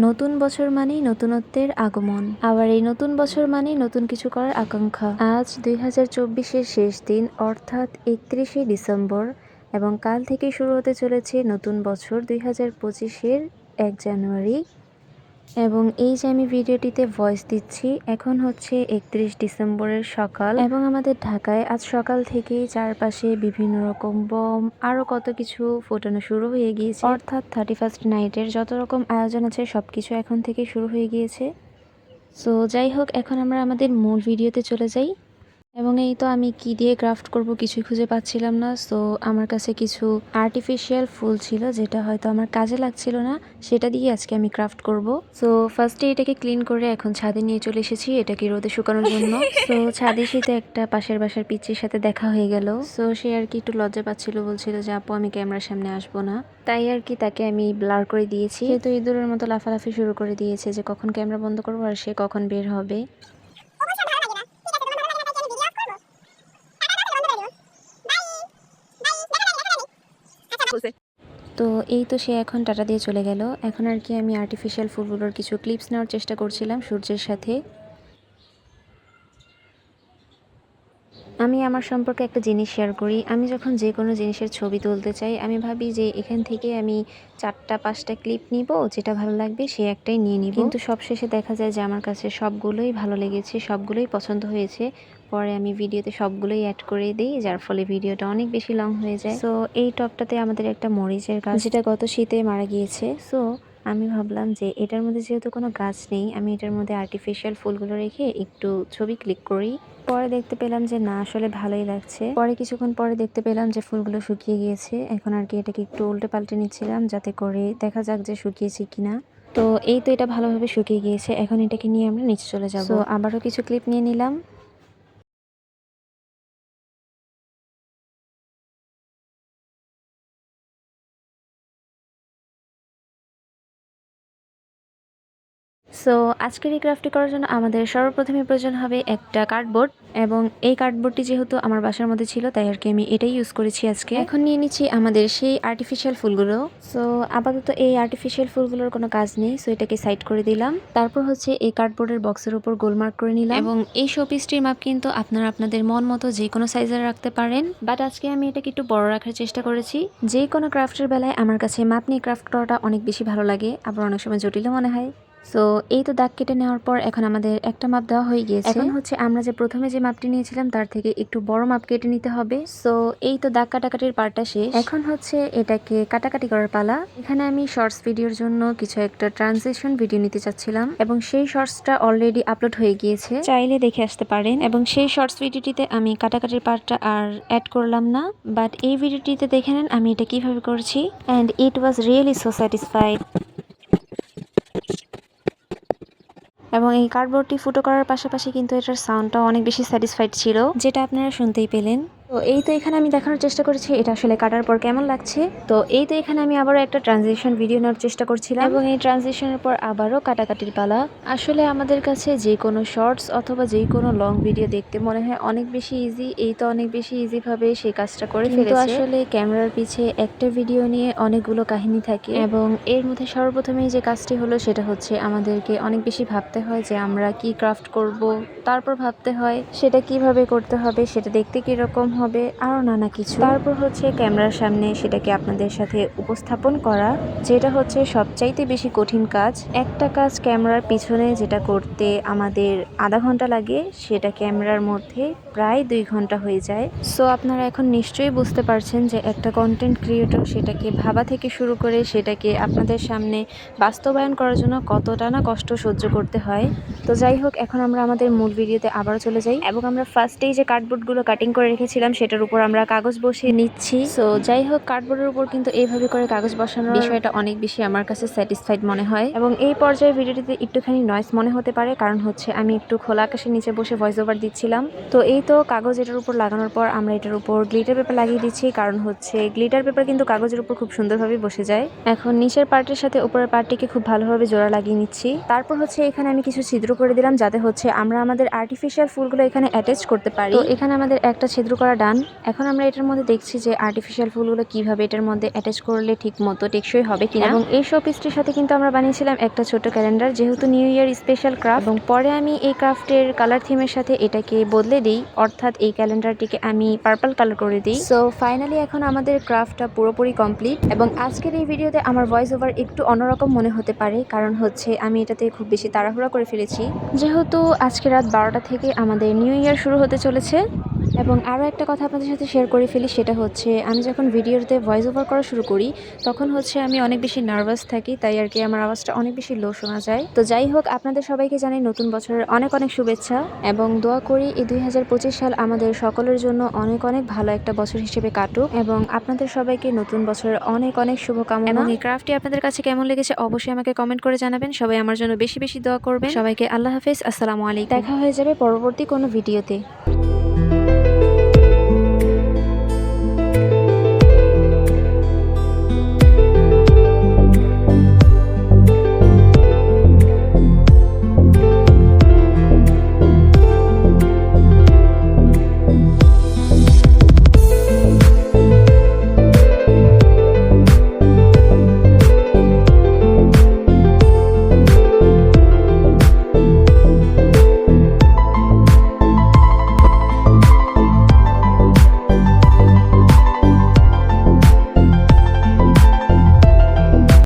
নতুন বছর মানেই নতুনত্বের আগমন, আবার এই নতুন বছর মানেই নতুন কিছু করার আকাঙ্ক্ষা। আজ 2024-এর শেষ দিন, অর্থাৎ 31শে ডিসেম্বর, এবং কাল থেকেই শুরু হতে চলেছে নতুন বছর 2025-এর 1 জানুয়ারি। এবং এই যে আমি ভিডিওটিতে ভয়েস দিচ্ছি, এখন হচ্ছে 31 ডিসেম্বরের সকাল, এবং আমাদের ঢাকায় আজ সকাল থেকেই চারপাশে বিভিন্ন রকম বম আরো কত কিছু ফোটানো শুরু হয়ে গিয়েছে। অর্থাৎ 31st নাইটের যত রকম আয়োজন আছে সবকিছু এখন থেকে শুরু হয়ে গিয়েছে। সো যাই হোক, এখন আমরা আমাদের মূল ভিডিওতে চলে যাই। এবং এই তো আমি কি দিয়ে ক্রাফট করব কিছুই খুঁজে পাচ্ছিলাম না। সো আমার কাছে কিছু আর্টিফিশিয়াল ফুল ছিল যেটা হয়তো আমার কাজে লাগছিল না, সেটা দিয়ে আজকে আমি ক্রাফট করব। সো ফার্স্টে এটাকে ক্লিন করে এখন ছাদে নিয়ে চলে এসেছি এটাকে রোদে শুকানোর জন্য। সো ছাদে শীতে একটা পাশের বাসার পিচ্চির সাথে দেখা হয়ে গেল। সো সে আর কি একটু লজ্জা পাচ্ছিল, বলছিল যে আপু আমি ক্যামেরার সামনে আসবো না। তাই আর কি তাকে আমি ব্লার করে দিয়েছি। সে তো ইঁদুরের মতো লাফালাফি শুরু করে দিয়েছে যে কখন ক্যামেরা বন্ধ করবো আর সে কখন বের হবে। তো এই তো সে এখন টাটা দিয়ে চলে গেল। এখন আর কি আমি আর্টিফিশিয়াল ফুলগুলোর কিছু ক্লিপস নেওয়ার চেষ্টা করছিলাম সূর্যের সাথে। আমি আমার সম্পর্কে একটা জিনিস শেয়ার করি। আমি যখন যে কোনো জিনিসের ছবি তুলতে চাই, আমি ভাবি যে এখান থেকে আমি 4টা-5টা ক্লিপ নিব, যেটা ভালো লাগবে সে একটাই নিয়ে নিব। কিন্তু সবশেষে দেখা যায় যে আমার কাছে সবগুলোই ভালো লেগেছে, সবগুলোই পছন্দ হয়েছে। পরে আমি ভিডিওতে সবগুলোই অ্যাড করে দিই, যার ফলে ভিডিওটা অনেক বেশি লং হয়ে যায়। সো এই টপটাতে আমাদের একটা মরিচের গাছ, যেটা গত শীতে মারা গিয়েছে। সো আমি ভাবলাম যে এটার মধ্যে যেহেতু কোনো গাছ নেই, আমি এটার মধ্যে আর্টিফিশিয়াল ফুলগুলো রেখে একটু ছবি ক্লিক করি। পরে দেখতে পেলাম যে না, আসলে ভালোই লাগছে। পরে কিছুক্ষণ পরে দেখতে পেলাম যে ফুলগুলো শুকিয়ে গিয়েছে। এখন আর কি এটাকে একটু উল্টে পাল্টে নিচ্ছিলাম যাতে করে দেখা যাক যে শুকিয়েছে কিনা। তো এই তো এটা ভালোভাবে শুকিয়ে গিয়েছে। এখন এটাকে নিয়ে আমরা নিচে চলে যাব। আবারও কিছু ক্লিপ নিয়ে নিলাম। সো আজকের এই ক্রাফটটি করার জন্য আমাদের সর্বপ্রথমে প্রয়োজন হবে একটা কার্ডবোর্ড, এবং এই কার্ডবোর্ডটি যেহেতু আমার বাসার মধ্যে ছিল তাই আর কি আমি এটাই ইউজ করেছি আজকে। এখন নিয়ে নিচ্ছি আমাদের সেই আর্টিফিশিয়াল ফুলগুলো। সো আপাতত এই আর্টিফিশিয়াল ফুলগুলোর কোনো কাজ নেই, সো এটাকে সাইড করে দিলাম। তারপর হচ্ছে এই কার্ডবোর্ডের বক্সের উপর গোলমার্ক করে নিলাম, এবং এই শোপিসটির মাপ কিন্তু আপনারা আপনাদের মন মতো যে কোনো সাইজের রাখতে পারেন, বাট আজকে আমি এটাকে একটু বড় রাখার চেষ্টা করেছি। যে কোনো ক্রাফটের বেলায় আমার কাছে মাপ নিয়ে ক্রাফট করাটা অনেক বেশি ভালো লাগে, আবার অনেক সময় জটিলও মনে হয়। সো এই তো দাগ কেটে নেওয়ার পর এখন আমাদের একটা মাপ দেওয়া হয়ে গিয়েছে। এখন হচ্ছে আমরা যে প্রথমে যে মাপটি নিয়েছিলাম তার থেকে একটু বড় মাপ কেটে নিতে হবে। সো এই তো দাগ কাটাকাটির পার্টটা শেষ। এখন হচ্ছে এটাকে কাটাকাটি করার পালা। এখানে আমি শর্টস ভিডিওর জন্য কিছু একটা ট্রানজিশন ভিডিও নিতে চাচ্ছিলাম, এবং সেই শর্টসটা অলরেডি আপলোড হয়ে গিয়েছে, চাইলে দেখে আসতে পারেন। এবং সেই শর্টস ভিডিওটিতে আমি কাটাকাটির পার্টটা আর অ্যাড করলাম না, বাট এই ভিডিওটিতে দেখে নেন আমি এটা কিভাবে করছি, and it was really so satisfied. এবং এই কার্ডবোর্ডটি ফুটো করার পাশাপাশি কিন্তু এটার সাউন্ডটা অনেক বেশি স্যাটিসফাইড ছিল, যেটা আপনারা শুনতেই পেলেন। তো এই তো এখানে আমি দেখানোর চেষ্টা করেছি এটা আসলে কাটার পর কেমন লাগছে। তো এই তো এখানে আমি আবারও একটা ট্রানজিশন ভিডিও নেওয়ার চেষ্টা করছিলাম, এবং এই ট্রানজিশনের পর আবারও কাটাকাটির পালা। আসলে আমাদের কাছে যে কোনো শর্টস অথবা যে কোনো লং ভিডিও দেখতে মনে হয় অনেক বেশি ইজি, এই তো অনেক বেশি ইজি ভাবে সেই কাজটা করে ফেলেছে। আসলে ক্যামেরার পিছে একটা ভিডিও নিয়ে অনেকগুলো কাহিনী থাকে, এবং এর মধ্যে সর্বপ্রথমেই যে কাজটি হলো সেটা হচ্ছে আমাদেরকে অনেক বেশি ভাবতে হয় যে আমরা কি ক্রাফট করব, তারপর ভাবতে হয় সেটা কিভাবে করতে হবে, সেটা দেখতে কিরকম হবে, আরো নানা কিছু। তারপর হচ্ছে ক্যামেরার সামনে সেটাকে আপনাদের সাথে উপস্থাপন করা, যেটা হচ্ছে সবচাইতে বেশি কঠিন কাজ। একটা কাজ ক্যামেরার পিছনে যেটা করতে আমাদের আধা ঘন্টা লাগে, সেটা ক্যামেরার মধ্যে প্রায় 2 ঘন্টা হয়ে যায়। সো আপনারা এখন নিশ্চয়ই বুঝতে পারছেন যে একটা কন্টেন্ট ক্রিয়েটর সেটাকে ভাবা থেকে শুরু করে সেটাকে আপনাদের সামনে বাস্তবায়ন করার জন্য কতটা না কষ্ট সহ্য করতে হয়। তো যাই হোক, এখন আমরা আমাদের মূল ভিডিওতে আবারও চলে যাই, এবং আমরা ফার্স্টেই যে কার্ডবোর্ডগুলো কাটিং করে রেখেছিলাম সেটার উপর আমরা কাগজ বসিয়ে নিচ্ছি। সো যাই হোক, কার্ডবোর্ডের উপর কিন্তু এইভাবে করে কাগজ বসানোর বিষয়টা অনেক বেশি আমার কাছে স্যাটিসফাইড মনে হয়, এবং এই পর্যায়ে ভিডিওটিতে একটুখানি নয়েজ মনে হতে পারে, কারণ হচ্ছে আমি একটু খোলা আকাশের নিচে বসে ভয়েস ওভার দিচ্ছিলাম। তো এই তো কাগজ এটার উপর লাগানোর পর আমরা এটার উপর গ্লিটার পেপার লাগিয়ে দিচ্ছি, কারণ হচ্ছে গ্লিটার পেপার কিন্তু কাগজের উপর খুব সুন্দরভাবে বসে যায়। এখন নিচের পার্টের সাথে উপরের পার্টটিকে খুব ভালোভাবে জোড়া লাগিয়ে নিচ্ছি। তারপর হচ্ছে এখানে আমি কিছু ছিদ্র করে দিলাম যাতে হচ্ছে আমরা আমাদের আর্টিফিশিয়াল ফুলগুলো এখানে অ্যাটাচ করতে পারি। তো এখানে আমাদের একটা ছিদ্র করা ডান। এখন আমরা এটার মধ্যে দেখছি যে আর্টিফিশিয়াল ফুলগুলো কিভাবে এটার মধ্যে অ্যাটাচ করলে ঠিক মতো টেকসই হবে কিনা। এবং এই শোপিসটির সাথে কিন্তু আমরা বানিয়েছিলাম একটা ছোট ক্যালেন্ডার, যেহেতু নিউ ইয়ার স্পেশাল ক্রাফট। এবং পরে আমি এই ক্রাফটের কালার থিমের সাথে এটাকে বদলে দিই, অর্থাৎ এই ক্যালেন্ডারটিকে আমি পার্পল কালার করে দিই। সো ফাইনালি এখন আমাদের ক্রাফটটা পুরোপুরি কমপ্লিট। এবং আজকের এই ভিডিওতে আমার ভয়েস ওভার একটু অন্যরকম মনে হতে পারে, কারণ হচ্ছে আমি এটাতে খুব বেশি তাড়াহুড়া করে ফেলেছি, যেহেতু আজকে রাত 12টা থেকে আমাদের নিউ ইয়ার শুরু হতে চলেছে। এবং আরও একটা কথা আপনাদের সাথে শেয়ার করে ফেলি, সেটা হচ্ছে আমি যখন ভিডিওতে ভয়েস ওভার করা শুরু করি তখন হচ্ছে আমি অনেক বেশি নার্ভাস থাকি, তাই আর কি আমার আওয়াজটা অনেক বেশি লো শোনা যায়। তো যাই হোক, আপনাদের সবাইকে জানাই নতুন বছরের অনেক অনেক শুভেচ্ছা এবং দোয়া করি এই 2025 সাল আমাদের সকলের জন্য অনেক অনেক ভালো একটা বছর হিসেবে কাটুক। এবং আপনাদের সবাইকে নতুন বছরের অনেক অনেক শুভকামনা। এবং এই ক্রাফটটি আপনাদের কাছে কেমন লেগেছে অবশ্যই আমাকে কমেন্ট করে জানাবেন। সবাই আমার জন্য বেশি বেশি দোয়া করবেন। সবাইকে আল্লাহ হাফেজ, আসসালামু আলাইকুম। দেখা হয়ে যাবে পরবর্তী কোনো ভিডিওতে।